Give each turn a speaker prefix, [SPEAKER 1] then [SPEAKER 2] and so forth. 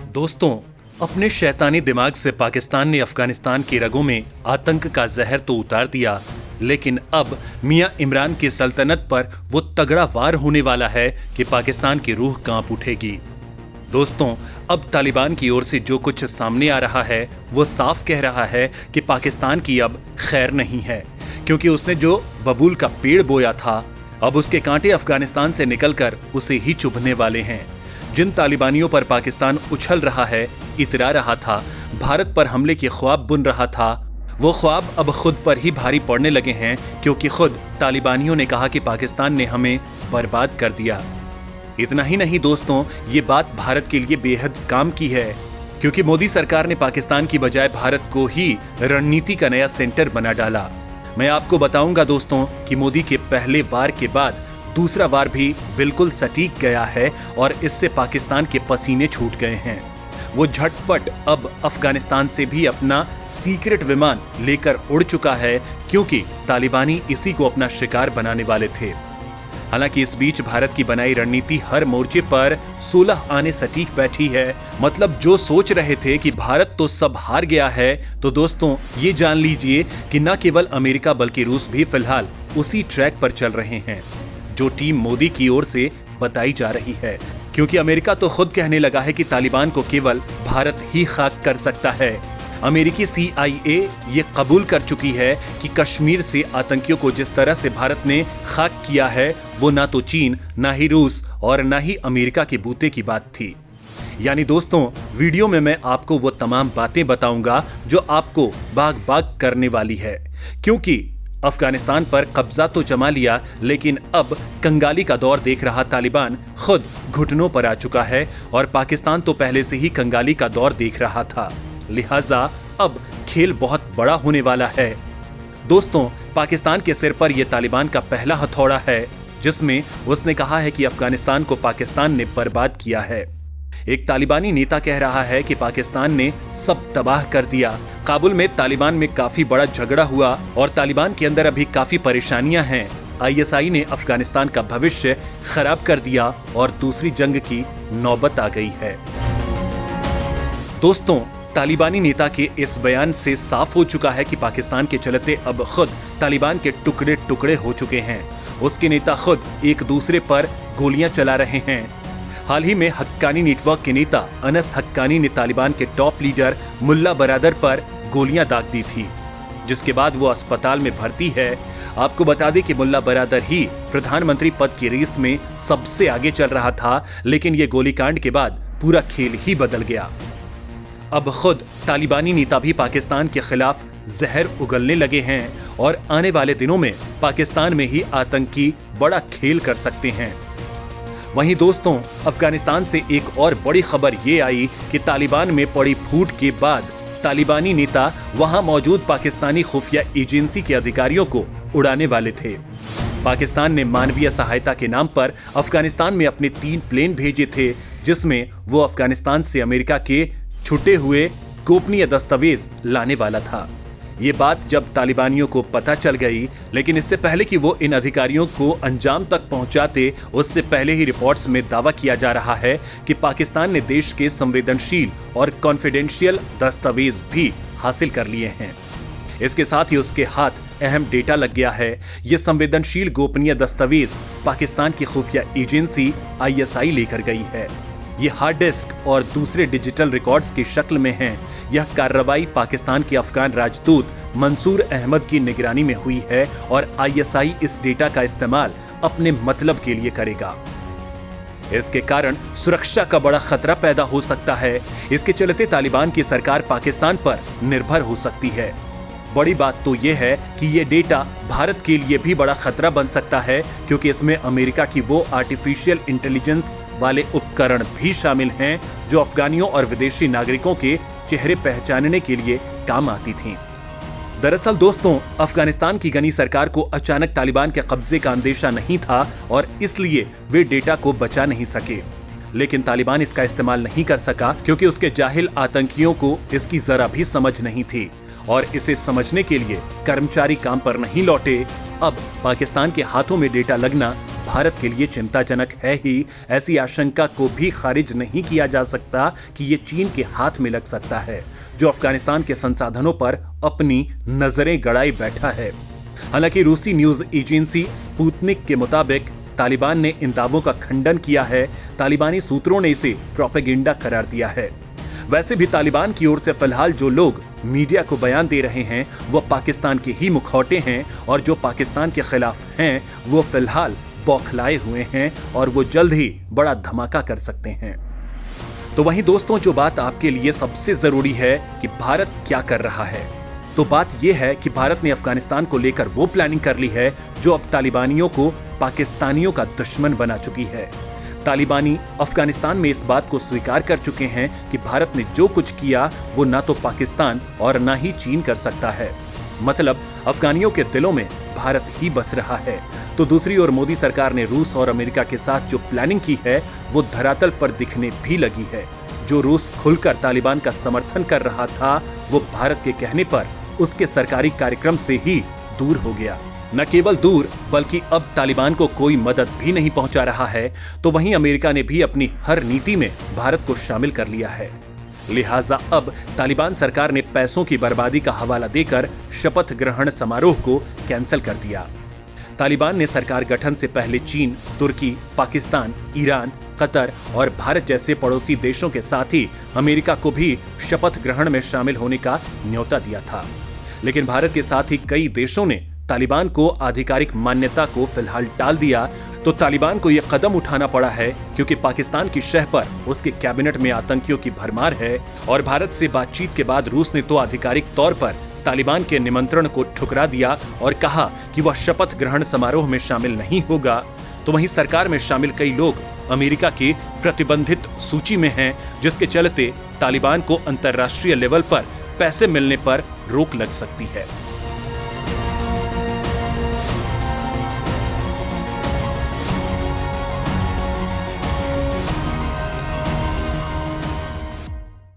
[SPEAKER 1] दोस्तों, अपने शैतानी दिमाग से पाकिस्तान ने अफगानिस्तान की रगों में आतंक का जहर तो उतार दिया, लेकिन अब मियां इमरान की सल्तनत पर वो तगड़ा वार होने वाला है कि पाकिस्तान की रूह कांप उठेगी। दोस्तों, अब तालिबान की ओर से जो कुछ सामने आ रहा है वो साफ कह रहा है कि पाकिस्तान की अब खैर नहीं है, क्योंकि उसने जो बबूल का पेड़ बोया था अब उसके कांटे अफगानिस्तान से निकलकर उसे ही चुभने वाले हैं। जिन तालिबानियों पर पाकिस्तान उछल रहा है, इतरा रहा था, भारत पर हमले के ख्वाब बुन रहा था, वो ख्वाब अब खुद पर ही भारी पड़ने लगे हैं, क्योंकि खुद तालिबानियों ने कहा कि पाकिस्तान ने हमें बर्बाद कर दिया। इतना ही नहीं दोस्तों, ये बात भारत के लिए बेहद काम की है, क्योंकि मोदी सरकार ने पाकिस्तान की बजाय भारत को ही रणनीति का नया सेंटर बना डाला। मैं आपको बताऊंगा दोस्तों कि मोदी के पहले वार के बाद दूसरा वार भी बिल्कुल सटीक गया है और इससे पाकिस्तान के पसीने छूट गए हैं। वो झटपट अब अफगानिस्तान से भी अपना सीक्रेट विमान लेकर उड़ चुका है, क्योंकि तालिबानी इसी को अपना शिकार बनाने वाले थे। हालांकि इस बीच भारत की बनाई रणनीति हर मोर्चे पर 16 आने सटीक बैठी है। मतलब जो सोच रहे थे कि भारत तो सब हार गया है, तो दोस्तों ये जान लीजिए कि न केवल अमेरिका बल्कि रूस भी फिलहाल उसी ट्रैक पर चल रहे हैं जो टीम मोदी की ओर से बताई जा रही है, क्योंकि अमेरिका तो खुद कहने लगा है कि तालिबान को केवल भारत ही खाक कर सकता है। अमेरिकी CIA ये कबूल कर चुकी है कि कश्मीर से आतंकियों को जिस तरह से भारत ने खाक किया है, वो ना तो चीन, ना ही रूस और ना ही अमेरिका के बूते की बात थी। यानी दोस्तों, वीडियो में मैं आपको वो तमाम बातें बताऊंगा जो आपको बाग बाग करने वाली है, क्योंकि अफगानिस्तान पर कब्जा तो जमा लिया, लेकिन अब कंगाली का दौर देख रहा तालिबान खुद घुटनों पर आ चुका है और पाकिस्तान तो पहले से ही कंगाली का दौर देख रहा था। लिहाजा अब खेल बहुत बड़ा होने वाला है। दोस्तों, पाकिस्तान के सिर पर यह तालिबान का पहला हथौड़ा है, जिसमें उसने कहा है कि अफगानिस्तान को पाकिस्तान ने बर्बाद किया है। एक तालिबानी नेता कह रहा है कि पाकिस्तान ने सब तबाह कर दिया। काबुल में तालिबान में काफी बड़ा झगड़ा हुआ और तालिबान के अंदर अभी काफी परेशानियां हैं। ISI ने अफगानिस्तान का भविष्य खराब कर दिया और दूसरी जंग की नौबत आ गई है। दोस्तों, तालिबानी नेता के इस बयान से साफ हो चुका है कि पाकिस्तान के चलते अब खुद तालिबान के टुकड़े टुकड़े हो चुके हैं। उसके नेता खुद एक दूसरे पर गोलियां चला रहे हैं। हाल ही में हक्कानी नेटवर्क के नेता अनस हक्कानी ने तालिबान के टॉप लीडर मुल्ला बरादर पर गोलियां दाग दी थी, जिसके बाद वो अस्पताल में भर्ती है। आपको बता दें कि मुल्ला बरादर ही प्रधानमंत्री पद की रेस में सबसे आगे चल रहा था, लेकिन ये गोलीकांड के बाद पूरा खेल ही बदल गया। अब खुद तालिबानी नेता भी पाकिस्तान के खिलाफ जहर उगलने लगे हैं और आने वाले दिनों में पाकिस्तान में ही आतंकी बड़ा खेल कर सकते हैं। वहीं दोस्तों, अफगानिस्तान से एक और बड़ी खबर ये आई कि तालिबान में पड़ी फूट के बाद तालिबानी नेता वहां मौजूद पाकिस्तानी खुफिया एजेंसी के अधिकारियों को उड़ाने वाले थे। पाकिस्तान ने मानवीय सहायता के नाम पर अफगानिस्तान में अपने 3 प्लेन भेजे थे, जिसमें वो अफगानिस्तान से अमेरिका के छुटे हुए गोपनीय दस्तावेज लाने वाला था। ये बात जब तालिबानियों को पता चल गई, लेकिन इससे पहले कि वो इन अधिकारियों को अंजाम तक पहुंचाते, उससे पहले ही रिपोर्ट्स में दावा किया जा रहा है कि पाकिस्तान ने देश के संवेदनशील और कॉन्फिडेंशियल दस्तावेज भी हासिल कर लिए हैं। इसके साथ ही उसके हाथ अहम डेटा लग गया है। ये संवेदनशील गोपनीय दस्तावेज पाकिस्तान की खुफिया एजेंसी ISI लेकर गई है। ये हार्ड डिस्क और दूसरे डिजिटल रिकॉर्ड्स की शक्ल में हैं। यह कार्रवाई पाकिस्तान के अफगान राजदूत मंसूर अहमद की निगरानी में हुई है और ISI इस डेटा का इस्तेमाल अपने मतलब के लिए करेगा। इसके कारण सुरक्षा का बड़ा खतरा पैदा हो सकता है। इसके चलते तालिबान की सरकार पाकिस्तान पर निर्भर हो सकती है। बड़ी बात तो यह है कि यह डेटा भारत के लिए भी बड़ा खतरा बन सकता है, क्योंकि इसमें अमेरिका की वो आर्टिफिशियल इंटेलिजेंस वाले उपकरण भी शामिल हैं जो अफगानियों और विदेशी नागरिकों के चेहरे पहचानने के लिए काम आती थीं। दरअसल दोस्तों, अफगानिस्तान की गनी सरकार को अचानक तालिबान के कब्जे का अंदेशा नहीं था और इसलिए वे डेटा को बचा नहीं सके। लेकिन तालिबान इसका इस्तेमाल नहीं कर सका, क्योंकि उसके जाहिल आतंकियों को इसकी जरा भी समझ नहीं थी और इसे समझने के लिए कर्मचारी काम पर नहीं लौटे। अब पाकिस्तान के हाथों में डेटा लगना भारत के लिए चिंताजनक है ही, ऐसी आशंका को भी खारिज नहीं किया जा सकता कि ये चीन के हाथ में लग सकता है, जो अफगानिस्तान के संसाधनों पर अपनी नजरें गड़ाए बैठा है। हालांकि रूसी न्यूज एजेंसी स्पुतनिक के मुताबिक तालिबान ने इन दावों का खंडन किया है। तालिबानी सूत्रों ने इसे प्रोपेगेंडा करार दिया है। वैसे भी तालिबान की ओर से फिलहाल जो लोग मीडिया को बयान दे रहे हैं वो पाकिस्तान के ही मुखौटे हैं, और जो पाकिस्तान के खिलाफ हैं वो फिलहाल बौखलाए हुए हैं और वो जल्द ही बड़ा धमाका कर सकते हैं। तो वहीं दोस्तों, जो बात आपके लिए सबसे जरूरी है कि भारत क्या कर रहा है, तो बात यह है कि भारत ने अफगानिस्तान को लेकर वो प्लानिंग कर ली है जो अब तालिबानियों को पाकिस्तानियों का दुश्मन बना चुकी है। तालिबानी अफगानिस्तान में इस बात को स्वीकार कर चुके हैं कि भारत ने जो कुछ किया वो ना तो पाकिस्तान और ना ही चीन कर सकता है। मतलब अफगानियों के दिलों में भारत ही बस रहा है। तो दूसरी ओर मोदी सरकार ने रूस और अमेरिका के साथ जो प्लानिंग की है वो धरातल पर दिखने भी लगी है। जो रूस खुलकर तालिबान का समर्थन कर रहा था वो भारत के कहने पर उसके सरकारी कार्यक्रम से ही दूर हो गया। न केवल दूर बल्कि अब तालिबान को कोई मदद भी नहीं पहुंचा रहा है। तो वहीं अमेरिका ने भी अपनी हर नीति में भारत को शामिल कर लिया है। लिहाजा अब तालिबान सरकार ने पैसों की बर्बादी का हवाला देकर शपथ ग्रहण समारोह को कैंसिल कर दिया। तालिबान ने सरकार गठन से पहले चीन, तुर्की, पाकिस्तान, ईरान, कतर और भारत जैसे पड़ोसी देशों के साथ ही अमेरिका को भी शपथ ग्रहण में शामिल होने का न्योता दिया था। लेकिन भारत के साथ ही कई देशों ने तालिबान को आधिकारिक मान्यता को फिलहाल टाल दिया। तो तालिबान को यह कदम उठाना पड़ा है क्योंकि पाकिस्तान की शह पर उसके कैबिनेट में आतंकियों की भरमार है, और भारत से बातचीत के बाद रूस ने तो आधिकारिक तौर पर तालिबान के निमंत्रण को ठुकरा दिया और कहा कि वह शपथ ग्रहण समारोह में शामिल नहीं होगा। तो वहीं सरकार में शामिल कई लोग अमेरिका की प्रतिबंधित सूची में हैं, जिसके चलते तालिबान को अंतर्राष्ट्रीय लेवल पर पैसे मिलने पर रोक लग सकती है।